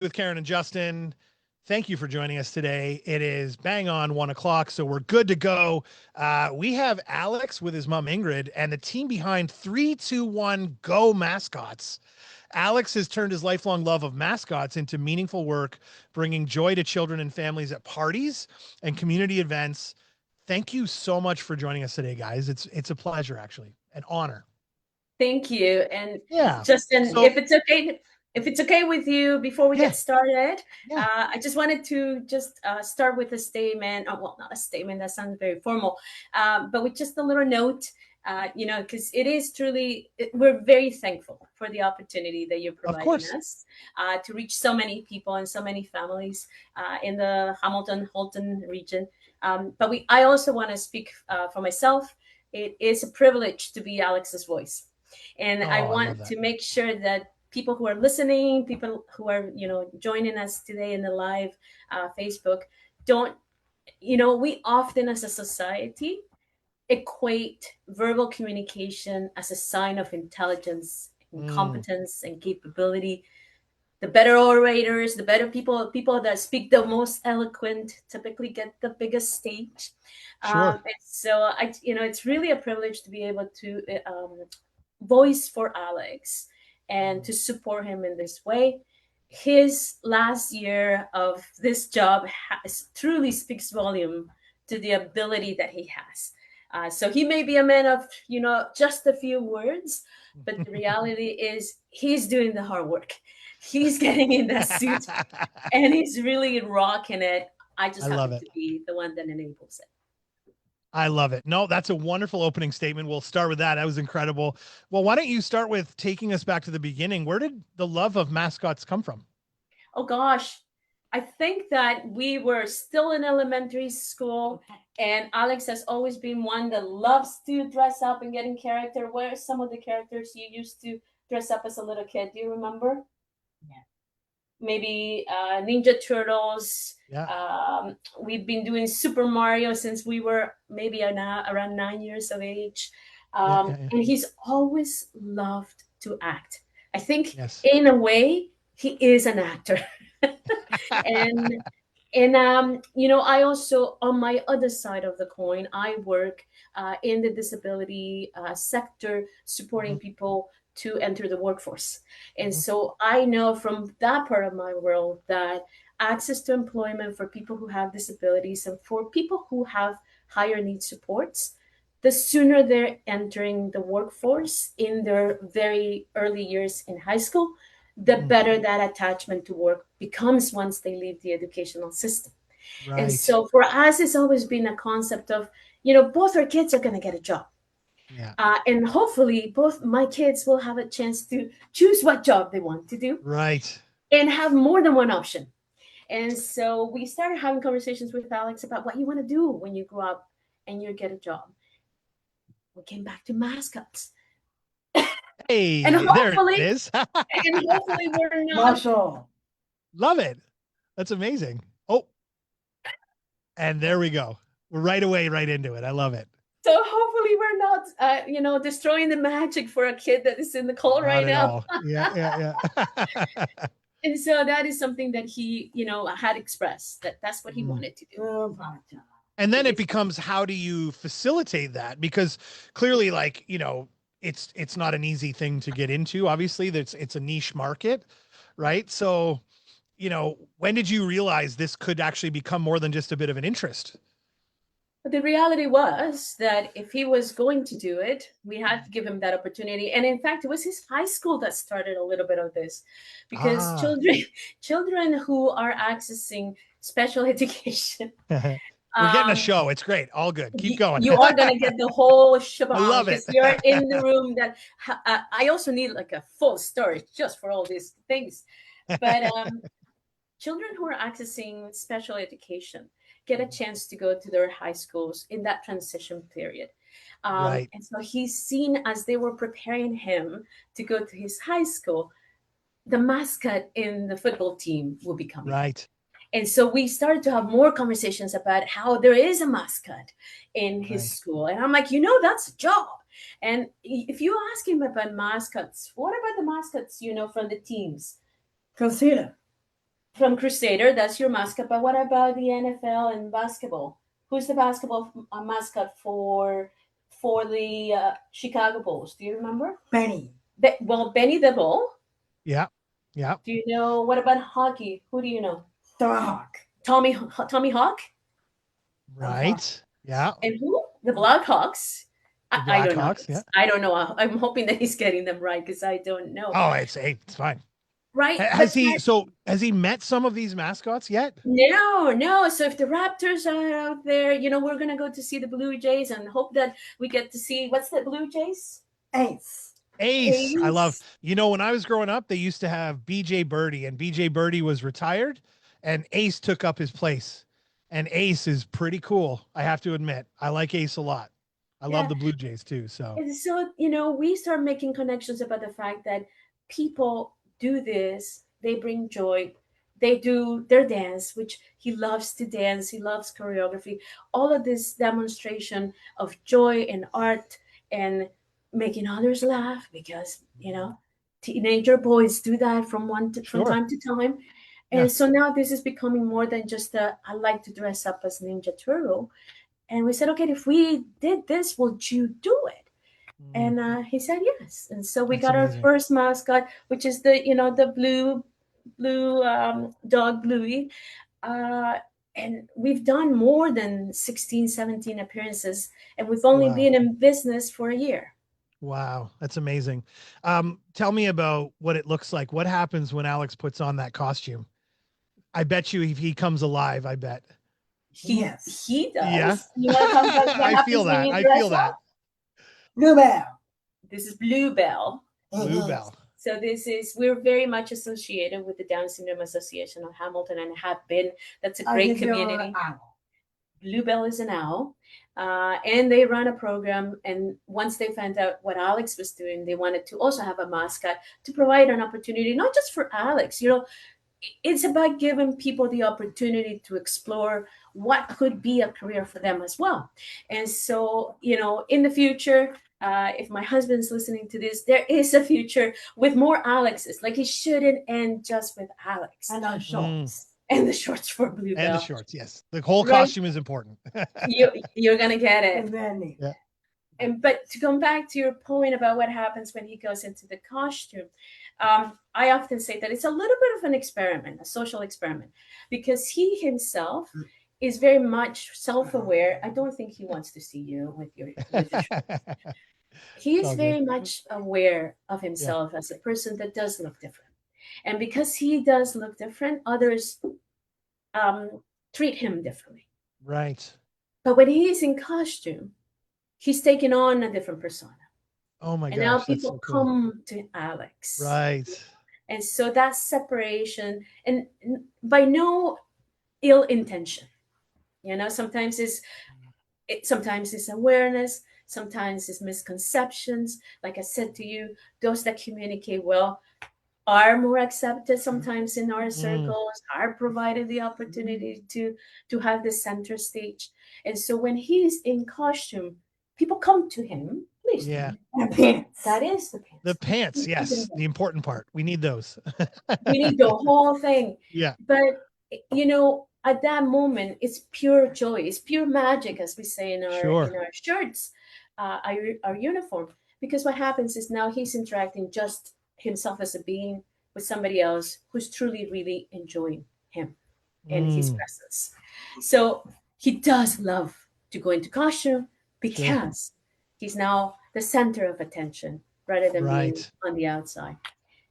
with Karen and Justin. Thank you for joining us today. It is bang on 1 o'clock, so we're good to go. We have Alex with his mom Ingrid and the team behind 321 Go Mascots. Alex has turned his lifelong love of mascots into meaningful work, bringing joy to children and families at parties and community events. Thank you so much for joining us today, guys. It's a pleasure, actually, an honor. Thank you. And Yeah. Justin, So if it's okay with you, before we yeah, get started, yeah, I just wanted to just start with a statement. Oh, well, not a statement, that sounds very formal, but with just a little note, because it is truly, we're very thankful for the opportunity that you're of providing course. us to reach so many people and so many families in the Hamilton Holton region. I also want to speak for myself. It is a privilege to be Alex's voice. And I Oh, I love want that. to make sure that people who are listening, people who are, joining us today in the live Facebook, don't, we often as a society equate verbal communication as a sign of intelligence and Mm, competence and capability. The better orators, the better people that speak the most eloquent typically get the biggest stage. sure. And so it's really a privilege to be able to voice for Alex and Mm, to support him in this way. His last year of this job truly speaks volume to the ability that he has. So he may be a man of just a few words, but the reality is he's doing the hard work. He's getting in that suit and he's really rocking it. I I just love happen it. to be the one that enables it. I love it. No, that's a wonderful opening statement. We'll start with that. That was incredible. Well, why don't you start with taking us back to the beginning? Where did the love of mascots come from? Oh gosh, I think that we were still in elementary school, and Alex has always been one that loves to dress up and get in character. What are some of the characters you used to dress up as a little kid? Do you remember? Yeah. Maybe Ninja Turtles. Yeah. We've been doing Super Mario since we were maybe around 9 years of age. Yeah. Yeah. Yeah. And he's always loved to act. I think, Yes. in a way, he is an actor. and I also, on my other side of the coin, I work in the disability sector, supporting Hmm. people to enter the workforce. And Hmm. so I know from that part of my world that access to employment for people who have disabilities and for people who have higher need supports, the sooner they're entering the workforce in their very early years in high school, the Hmm. better that attachment to work becomes once they leave the educational system. And Right. so for us, it's always been a concept of, both our kids are going to get a job. Yeah. And hopefully, both my kids will have a chance to choose what job they want to do Right. and have more than one option. And so we started having conversations with Alex about what you want to do when you grow up and you get a job. We came back to mascots. And Hey, there it hopefully, is. we're not. Marshall. Love it. That's amazing. Oh, and there we go. We're right away, right into it. I love it. So hopefully we're not, destroying the magic for a kid that is in the call Not right at now. all. Yeah. Yeah. Yeah. And so that is something that he, had expressed that that's what he Mm. wanted to do. Oh, my God. And then it It's becomes, how do you facilitate that? Because clearly, like, it's not an easy thing to get into. Obviously, that's it's a niche market, right? So, when did you realize this could actually become more than just a bit of an interest? But the reality was that if he was going to do it, we had to give him that opportunity. And in fact, it was his high school that started a little bit of this, because Ah, children who are accessing special education, we're getting a um, show. It's great. All good. Keep going. you are going to get the whole I shebang love it. because you're in the room. That I also need like a full story just for all these things. But children who are accessing special education get a chance to go to their high schools in that transition period. Right. And so he's seen, as they were preparing him to go to his high school, the mascot in the football team will be coming. Right. And so we started to have more conversations about how there is a mascot in his Right. school. And I'm like, that's a job. And if you ask him about mascots, what about the mascots, from the teams? Concealer. from Crusader. That's your mascot. But what about the NFL and basketball? Who's the basketball mascot for the Chicago Bulls? Do you remember? Benny. Well, Benny the Bull. Yeah. Yeah. Do you know what about hockey? Who do you know? Hawk. Tommy Hawk. Right. Yeah. And who? The Blackhawks. The I don't know. Blackhawks. Yeah. I don't know. I'm hoping that he's getting them right because I don't know. Oh, it's fine. Right? Has he met some of these mascots yet? No. So if the Raptors are out there, we're gonna go to see the Blue Jays and hope that we get to see what's the Blue Jays? Ace. Ace. I love, when I was growing up, they used to have BJ Birdie, and BJ Birdie was retired and Ace took up his place. And Ace is pretty cool. I have to admit, I like Ace a lot. I love the Blue Jays too. So, and so, we start making connections about the fact that people do this. They bring joy. They do their dance, which he loves to dance. He loves choreography. All of this demonstration of joy and art and making others laugh because, teenager boys do that from time to time. And so now this is becoming more than just I like to dress up as Ninja Turtle. And we said, okay, if we did this, would you do it? And he said yes. And so we got amazing. Our first mascot, which is the blue dog, Bluey. And we've done more than 16, 17 appearances. And we've only been in business for a year. Wow, that's amazing. Tell me about what it looks like. What happens when Alex puts on that costume? I bet you if he comes alive, I bet. He does. Yeah. I feel that. Bluebell. This is Bluebell. Bluebell. So we're very much associated with the Down Syndrome Association of Hamilton and have been. That's a great community. Bluebell is an owl. And they run a program. And once they found out what Alex was doing, they wanted to also have a mascot to provide an opportunity, not just for Alex. It's about giving people the opportunity to explore what could be a career for them as well. And so, in the future, if my husband's listening to this, there is a future with more Alexes. Like, it shouldn't end just with Alex. And our shorts. And the shorts for Bluebell. And the shorts, yes. The whole costume is important. You're going to get it. Yeah. But to come back to your point about what happens when he goes into the costume, I often say that it's a little bit of an experiment, a social experiment, because he himself is very much self-aware. I don't think he wants to see you with your shorts. He is very much aware of himself as a person that does look different. And because he does look different, others treat him differently. Right. But when he's in costume, he's taking on a different persona. Oh my gosh. And now people come to Alex. Right. And so that separation, and by no ill intention, sometimes it's awareness, sometimes it's misconceptions. Like I said to you, those that communicate well are more accepted sometimes in our circles, are provided the opportunity to have the center stage. And so when he's in costume, people come to him. Please. Yeah. The pants. That is the pants. The pants, yes. The important part. We need those. We need the whole thing. Yeah. But, at that moment, it's pure joy. It's pure magic, as we say in our shirts, our uniform. Because what happens is now he's interacting just himself as a being with somebody else who's truly, really enjoying him and his presence. So he does love to go into costume because he's now the center of attention rather than being on the outside.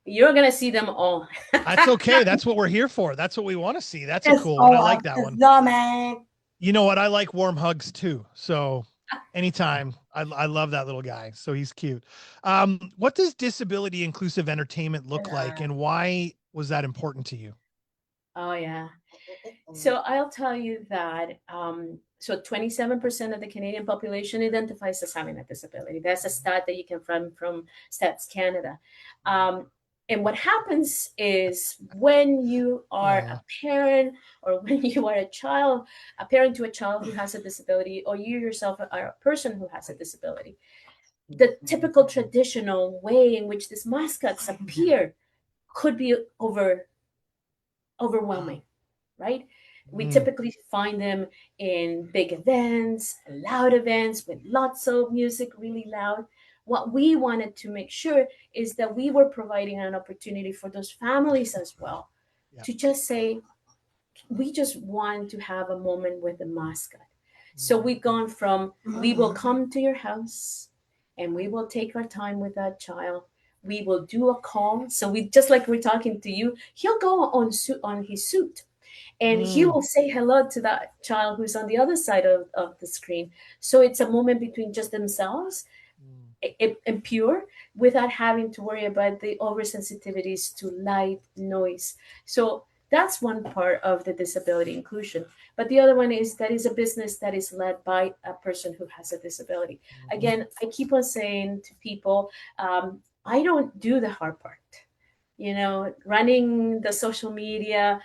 You're going to see them all. That's okay. That's what we're here for. That's what we want to see. That's a cool one. I like that one. Man. You know what? I like warm hugs too. So anytime. I love that little guy. So he's cute. What does disability inclusive entertainment look like, and why was that important to you? Oh, yeah. So I'll tell you that so 27% of the Canadian population identifies as having a disability. That's a stat that you can find from Stats Canada. And what happens is when you are a parent or when you are a parent to a child who has a disability, or you yourself are a person who has a disability, the typical traditional way in which these mascots appear could be over overwhelming, right? We Mm. typically find them in big events, loud events with lots of music, really loud. What we wanted to make sure is that we were providing an opportunity for those families as well Yeah. to just say, we just want to have a moment with the mascot. So Mm. we've gone from we will come to your house and we will take our time with that child. We will do a call. So we just like we're talking to you, he'll go on his suit and he Mm. will say hello to that child who's on the other side of the screen. So it's a moment between just themselves Mm. and pure without having to worry about the oversensitivities to light, noise. So that's one part of the disability inclusion. But the other one is that is a business that is led by a person who has a disability. Mhm. Again, I keep on saying to people, I don't do the hard part. You know, running the social media,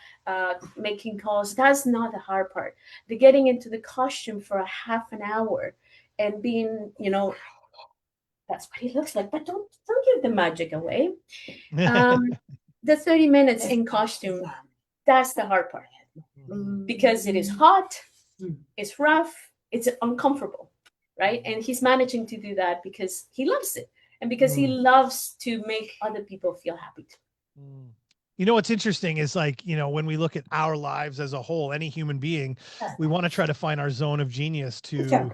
making calls, that's not the hard part. The getting into the costume for a half an hour and being, that's what he looks like. But don't give the magic away. Um, the 30 minutes in costume, that's the hard part because it is hot, it's rough, it's uncomfortable, right? And he's managing to do that because he loves it and because he Mm. loves to make other people feel happy too. Mm. You know, what's interesting is like, when we look at our lives as a whole, any human being, we want to try to find our zone of genius to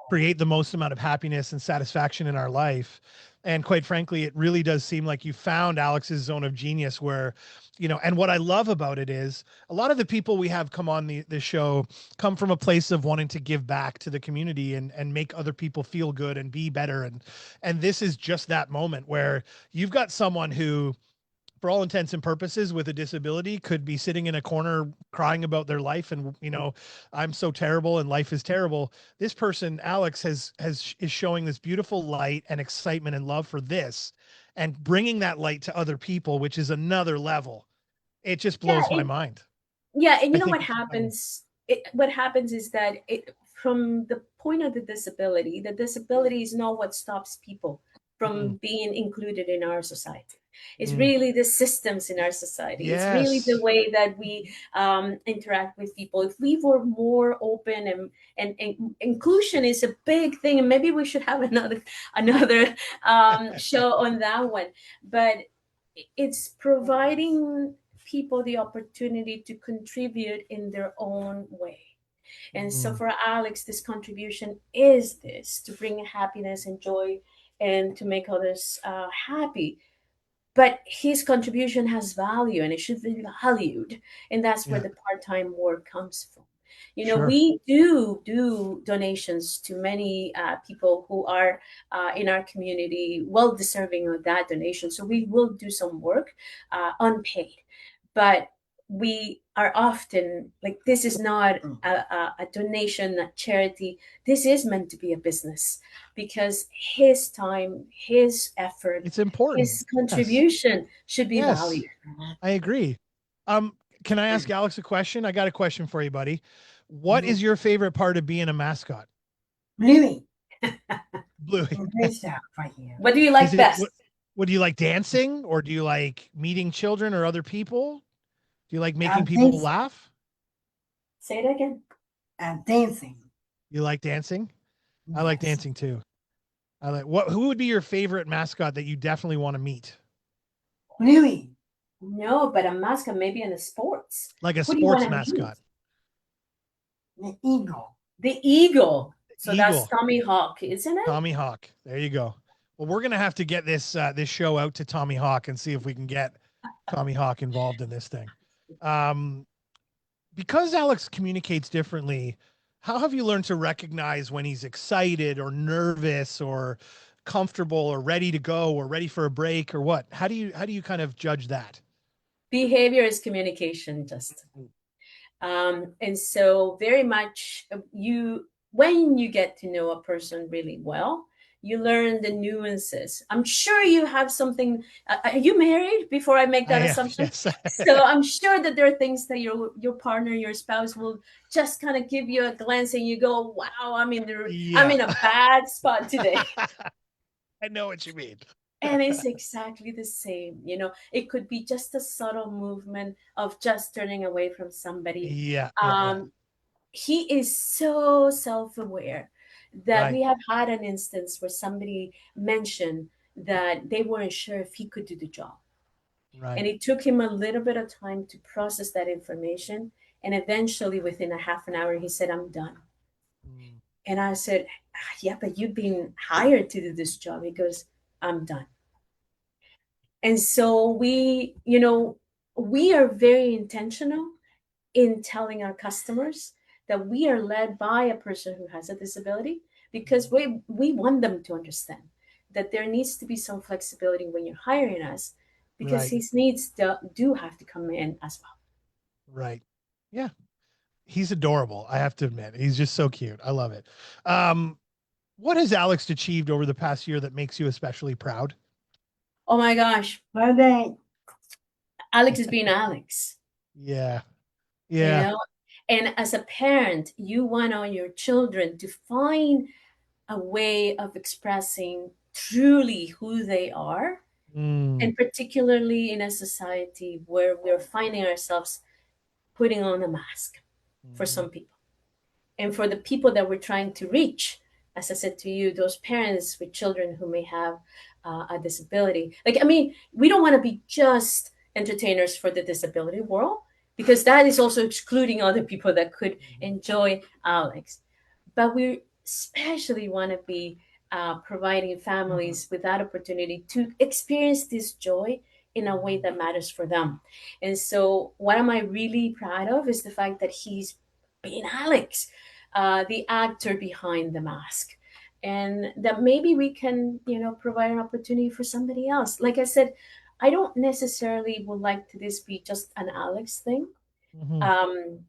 create the most amount of happiness and satisfaction in our life. And quite frankly, it really does seem like you found Alex's zone of genius where, and what I love about it is a lot of the people we have come on the show come from a place of wanting to give back to the community and make other people feel good and be better. And this is just that moment where you've got someone who, for all intents and purposes, with a disability, could be sitting in a corner crying about their life and, I'm so terrible and life is terrible. This person, Alex, is showing this beautiful light and excitement and love for this and bringing that light to other people, which is another level. It just Yeah, blows my mind. yeah, and I you know think what it's incredible. happens? What happens is that from the point of the disability is not what stops people Mm. from being included in our society. It's Mm. really the systems in our society. It's really the Yes. way that we interact with people. If we were more open and inclusion is a big thing, and maybe we should have another show on that one. But it's providing people the opportunity to contribute in their own way. And so Mm. for Alex, this contribution is this to bring happiness and joy and to make others happy. But his contribution has value and it should be valued. And that's where Yeah, the part time work comes from. sure. We do donations to many people who are in our community, well deserving of that donation. So we will do some work unpaid, but we are often like this is not a donation, a charity. This is meant to be a business because his time, his effort, It's important. his Yes. contribution should be Yes. valued. I agree. Can I ask Alex a question? I got a question for you, buddy. What is your favorite part of being a mascot? Bluey. Bluey. Great stuff right here. What do you Is like it best? what do you like, dancing, or do you like meeting children or other people? Do you like making people Dancing. laugh? Say it again. Dancing. You like dancing? I like Yes. dancing too. I like who would be your favorite mascot that you definitely want to meet? Bluey. No, but a mascot maybe in the sports. Like a Who do you want sports to meet? mascot. The eagle. The eagle. So that's Eagle. Tommy Hawk, isn't it? Tommy Hawk. There you go. Well, we're gonna have to get this show out to Tommy Hawk and see if we can get Tommy Hawk involved in this thing. Um, because Alex communicates differently, how have you learned to recognize when he's excited or nervous or comfortable or ready to go or ready for a break or what? How do you kind of judge that? Behavior is communication, just. And so very much when you get to know a person really well, you learn the nuances. I'm sure you have something. Are you married? Before I make I that am, assumption, yes. so I'm sure that there are things that your partner, your spouse will just kind of give you a glance, and you go, "Wow, I'm Yeah. in a bad spot today." I know what you mean. And it's exactly the same. It could be just a subtle movement of just turning away from somebody. Yeah, yeah, yeah. Um, he is so self-aware that Right, we have had an instance where somebody mentioned that they weren't sure if he could do the job, right. and it took him a little bit of time to process that information, and eventually within a half an hour he said, "I'm done." Mm. And I said, "Yeah, but you've been hired to do this job." He goes, "I'm done." And so we are very intentional in telling our customers that we are led by a person who has a disability, because we want them to understand that there needs to be some flexibility when you're hiring us, because Right, his needs do have to come in as well. right. Yeah, he's adorable. I have to admit, he's just so cute. I love it. Um, what has Alex achieved over the past year that makes you especially proud? Oh my gosh, Well, they, Alex is being Alex, Yeah, you yeah. know? And as a parent, you want all your children to find a way of expressing truly who they are, Mm, and particularly in a society where we're finding ourselves putting on a mask for mhm, some people. And for the people that we're trying to reach, as I said to you, those parents with children who may have a disability. Like, I mean, we don't want to be just entertainers for the disability world, because that is also excluding other people that could mhm, enjoy Alex. But we especially want to be providing families with that opportunity to experience this joy in a way mhm, that matters for them. And so, what am I really proud of is the fact that he's being Alex, the actor behind the mask. And that maybe we can, provide an opportunity for somebody else. Like I said, I don't necessarily would like to this be just an Alex thing. mhm. Um,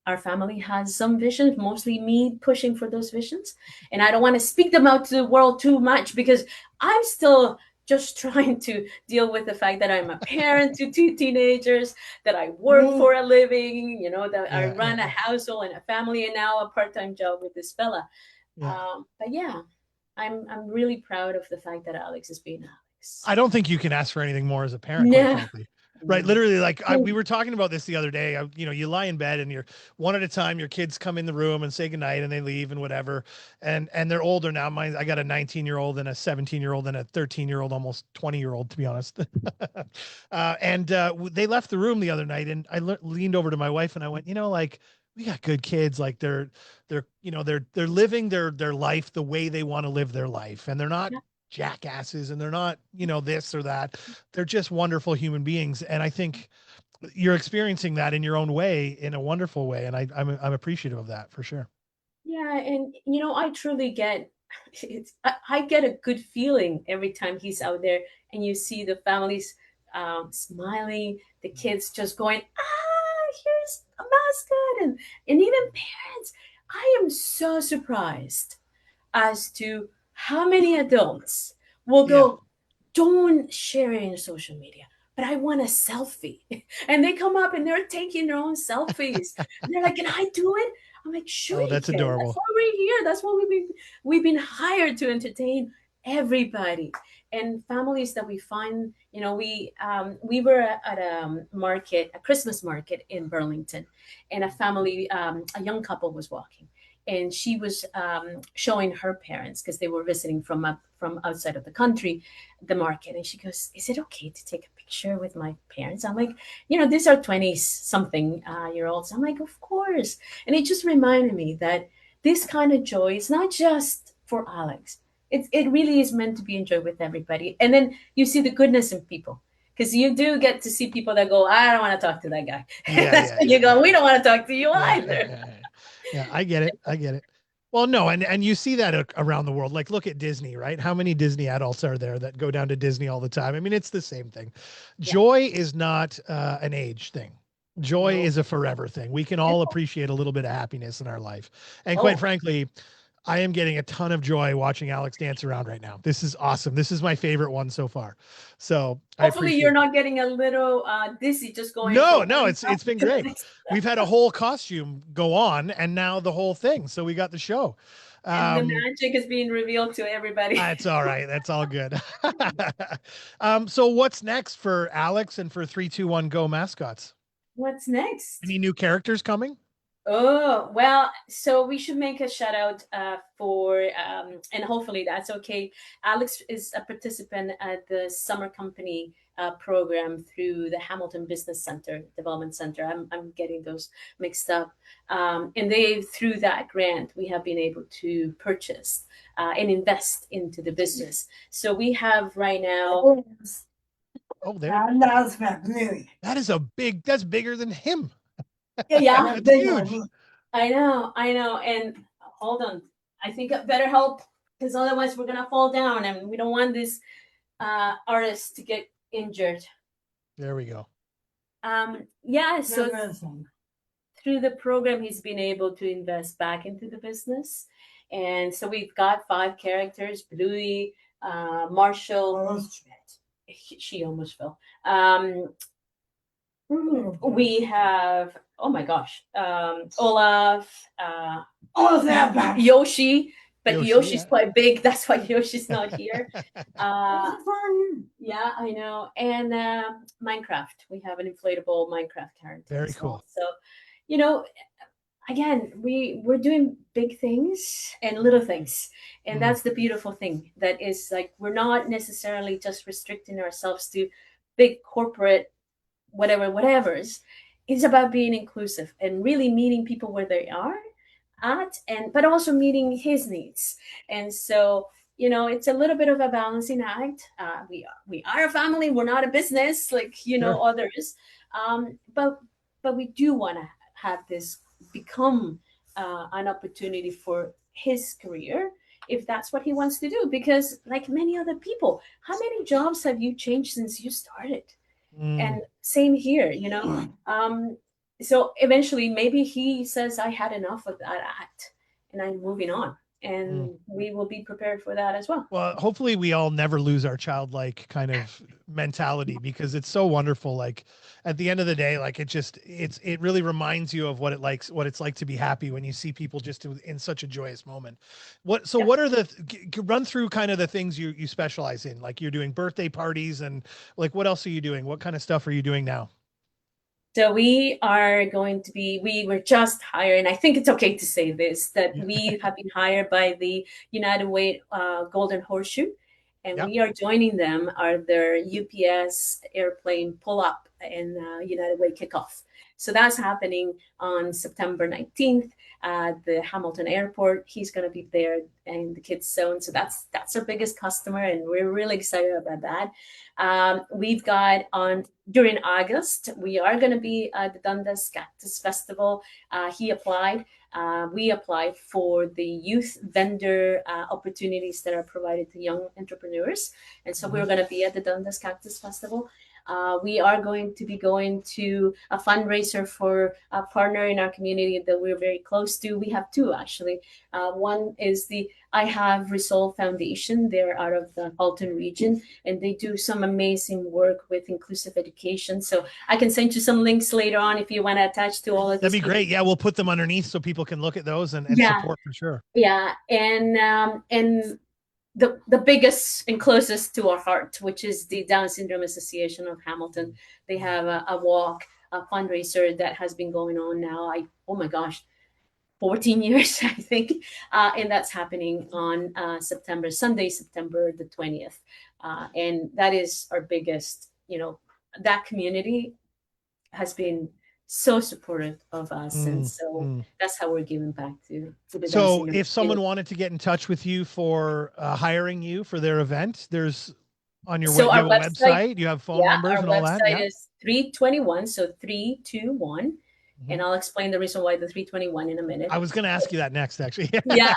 our family has some visions, mostly me pushing for those visions. And I don't want to speak them out to the world too much, because I'm still just trying to deal with the fact that I'm a parent to two teenagers, that I work me, for a living, that I Yeah, yeah, run a yeah, household and a family, and now a part-time job with this fella. yeah. But yeah, I'm really proud of the fact that Alex is being Alex. I don't think you can ask for anything more as a parent, quite No. frankly. Right. no, Literally, like we were talking about this the other day. You lie in bed and you're one at a time. Your kids come in the room and say goodnight and they leave and whatever. And they're older now. Mine, I got a 19-year-old and a 17-year-old and a 13-year-old, almost 20-year-old, to be honest. They left the room the other night, and I leaned over to my wife and I went, like, we got good kids. Like they're living their life the way they want to live their life, and they're not Yeah. jackasses, and they're not, this or that. They're just wonderful human beings. And I think you're experiencing that in your own way, in a wonderful way. And I'm appreciative of that for sure. Yeah, and I truly get I get a good feeling every time he's out there, and you see the families smiling, the kids just going, here's a mascot, and even parents. I am so surprised as to how many adults will Yeah. go, "Don't share it in social media, but I want a selfie." And they come up and they're taking their own selfies. And they're like, "Can I do it?" I'm like, "Sure Oh, you that's can. That's adorable. why we're here. That's why we've been hired to entertain everybody." And families that we find, we were at a market, a Christmas market in Burlington, and a young couple was walking, and she was showing her parents, because they were visiting from outside of the country, the market. And she goes, "Is it okay to take a picture with my parents?" I'm like, these are 20 something year olds. I'm like, of course. And it just reminded me that this kind of joy is not just for Alex. It really is meant to be enjoyed with everybody. And then you see the goodness in people, because you do get to see people that go, "I don't want to talk to that guy." Yeah, That's yeah, when yeah, you yeah, go, "We don't want to talk to you yeah, yeah, either." yeah, yeah. Yeah, I get it. I get it. Well, no, and you see that around the world. Like, look at Disney, right? How many Disney adults are there that go down to Disney all the time? I mean, it's the same thing. Yeah. Joy is not an age thing. Joy No. is a forever thing. We can all appreciate a little bit of happiness in our life. And quite Oh, frankly, I am getting a ton of joy watching Alex dance around right now. This is awesome. This is my favorite one so far. So I Hopefully, you're appreciate it. not getting a little dizzy just going No, from no, one it's been to the great. next. We've had a whole costume go on and now the whole thing. So we got the show. And the Um, magic is being revealed to everybody. That's all right. That's all good. So what's next for Alex and for 321 Go Mascots? What's next? Any new characters coming? Oh, well, so we should make a shout out for, and hopefully that's okay. Alex is a participant at the summer company program through the Hamilton Business Center, Development Center. I'm getting those mixed up. And through that grant, we have been able to purchase and invest into the business. So we have right now, Oh, there. And that's about Louis. That's bigger than him. yeah, That's huge. I know. And hold on, I think I better help because otherwise we're gonna fall down, and we don't want this artist to get injured. There we go. Yeah. So Listen. through the program, he's been able to invest back into the business, and so we've got 5 characters: Bluey, Marshall. She almost fell. We have, oh my gosh, Olaf, All of that back. Yoshi, but Yoshi, Yoshi's yeah. quite big. That's why Yoshi's not here. That's fine. Yeah, I know. And Minecraft. We have an inflatable Minecraft character. Very as cool. well. So, you know, again, we're doing big things and little things. And that's the beautiful thing. That is like we're not necessarily just restricting ourselves to big corporate whatever's. It's about being inclusive and really meeting people where they are at, and but also meeting his needs. And so, it's a little bit of a balancing act. We are a family. We're not a business like Sure. others. But we do want to have this become an opportunity for his career if that's what he wants to do. Because like many other people, how many jobs have you changed since you started? And same here, so eventually maybe he says I had enough of that act and I'm moving on, and we will be prepared for that as well. Well, hopefully we all never lose our childlike kind of mentality because it's so wonderful. Like at the end of the day, like it really reminds you of what it's like to be happy when you see people just in such a joyous moment. What are run through kind of the things you specialize in? Like you're doing birthday parties and like, what else are you doing? What kind of stuff are you doing now? So we were just hired, and I think it's okay to say this, that Yeah. we have been hired by the United Way Golden Horseshoe, and Yeah. we are joining them at their UPS airplane pull up and United Way kickoff. So that's happening on September 19th at the Hamilton Airport. He's going to be there in the kids zone. So that's our biggest customer, and we're really excited about that. We've got during August, we are going to be at the Dundas Cactus Festival. He applied. We applied for the youth vendor opportunities that are provided to young entrepreneurs. And so we're going to be at the Dundas Cactus Festival. We are going to be going to a fundraiser for a partner in our community that we're very close to. We have 2 actually. One is the I Have Resolve Foundation. They're out of the Halton region, and they do some amazing work with inclusive education. So I can send you some links later on if you want to attach to all of That'd this. be great. Yeah, we'll put them underneath so people can look at those and Yeah. support for sure. Yeah, and the biggest and closest to our heart, which is the Down Syndrome Association of Hamilton. They have a walk, a fundraiser that has been going on now. Oh my gosh, 14 years, I think. And that's happening on Sunday, September the 20th. And that is our biggest, that community has been so supportive of us. And so that's how we're giving back to the So if someone wanted to get in touch with you for hiring you for their event, there's on your So our website, you have phone numbers and all that. Our website is 321, so 321. And I'll explain the reason why the 321 in a minute. I was going to ask you that next, actually. Yeah,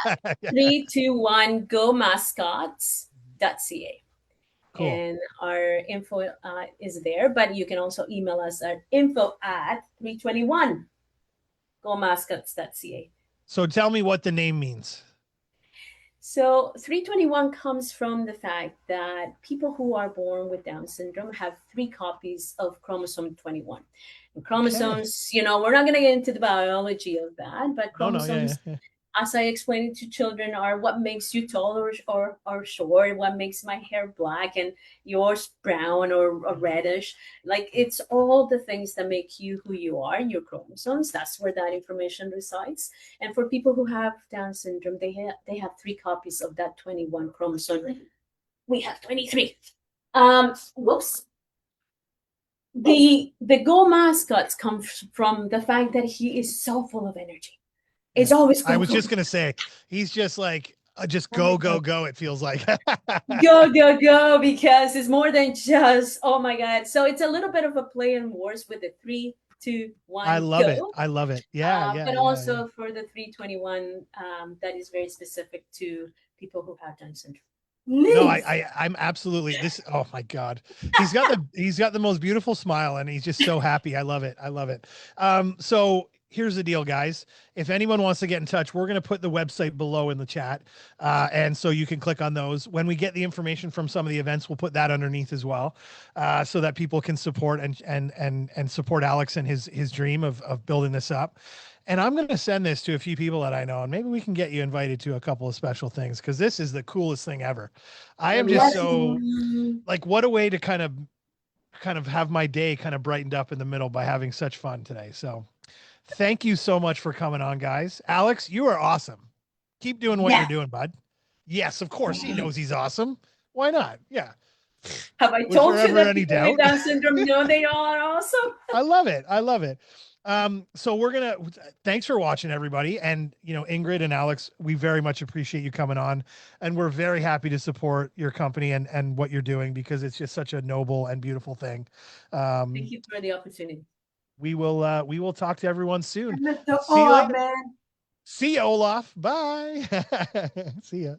321 Go Mascots.ca. Cool. And our info is there, but you can also email us at info@321 GoMascots.ca. So tell me what the name means. So 321 comes from the fact that people who are born with Down syndrome have 3 copies of chromosome 21. And chromosomes, we're not going to get into the biology of that, but No, no, yeah, chromosomes, yeah. as I explained it to children, are what makes you tall or short, what makes my hair black and yours brown or reddish. Like it's all the things that make you who you are, your chromosomes. That's where that information resides. And for people who have Down syndrome, they have 3 copies of that 21 chromosome. We have 23. Whoops. The Go Mascots come from the fact that he is so full of energy. It's always I was just gonna say he's just like just go go go. It feels like go go go, because it's more than just, oh my god. So it's a little bit of a play on words with the 3, 2, 1 I love it. go. I love it. Yeah, yeah. But yeah, also yeah. for the 321, that is very specific to people who have Down syndrome. No, I'm absolutely this. Oh my God. He's got the most beautiful smile and he's just so happy. I love it. I love it. So here's the deal, guys. If anyone wants to get in touch, we're going to put the website below in the chat. And so you can click on those. When we get the information from some of the events, we'll put that underneath as well. So that people can support and support Alex and his dream of building this up. And I'm going to send this to a few people that I know, and maybe we can get you invited to a couple of special things because this is the coolest thing ever. I am just so like, what a way to kind of have my day kind of brightened up in the middle by having such fun today. So thank you so much for coming on, guys. Alex, you are awesome. Keep doing what you're doing, bud. Yes, of course. He knows he's awesome. Why not? Yeah. Have I Was told there you ever that any people doubt? with Down syndrome know they are awesome? I love it. I love it. So thanks for watching, everybody. And, Ingrid and Alex, we very much appreciate you coming on, and we're very happy to support your company and what you're doing because it's just such a noble and beautiful thing. Thank you for the opportunity. We will talk to everyone soon. Mr. See you later. Man. See you, Olaf. Bye. See ya.